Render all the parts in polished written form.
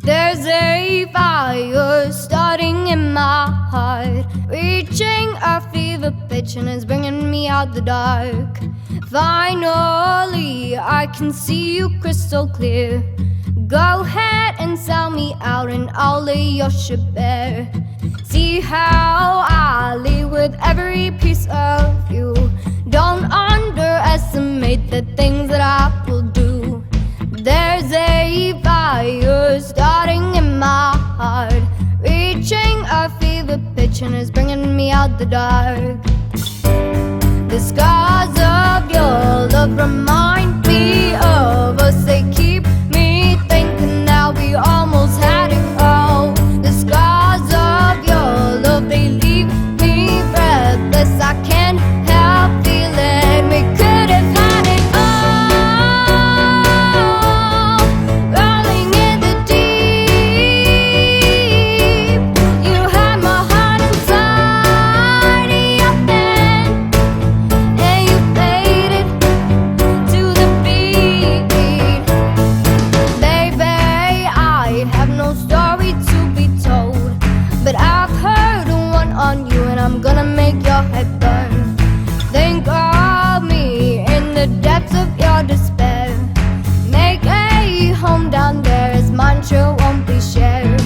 There's a fire starting in my heart, reaching a fever pitch and it's bringing me out the dark. Finally, I can see you crystal clear. Go ahead and sell me out and I'll lay your ship bare. See how I leave with every piece of you. Don't underestimate the things that I will do. There's a fire starting in my heart, reaching a fever pitch and it's bringing me out the dark. The scars of your love remind me of us. They keep me thinking that we almost had it all. The scars of your love, they leave me breathless. I can't help feeling we could have had it all. Rolling in the deep, you had my heart inside your hand, and you played it to the beat. Baby, I have no story to be told, but I've heard one on you and I'm gonna make your head burn. Think of me in the depths of your despair. Make a home down there as mine sure won't be shared.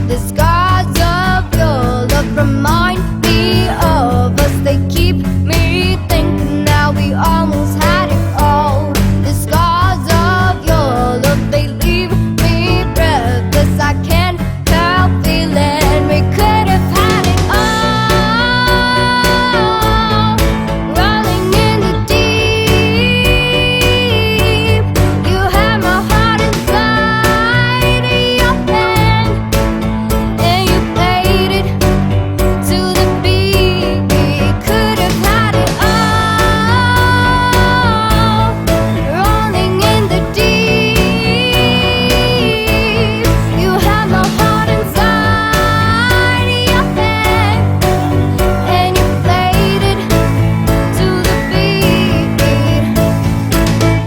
The scars of your love remind me of us. They keep me thinking that we almost had it all. The scars of your love, they leave me breathless. I can't help feeling we could have had it all. Rolling in the deep, you had my heart inside your hand, and you played it to the beat. Could have had it all. Rolling in the deep, you had my heart inside your hand, and you played it to the beat.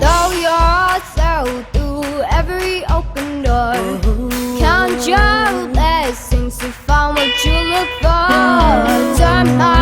Throw yourself through every open door. Count your blessings to find what you look for. Turn my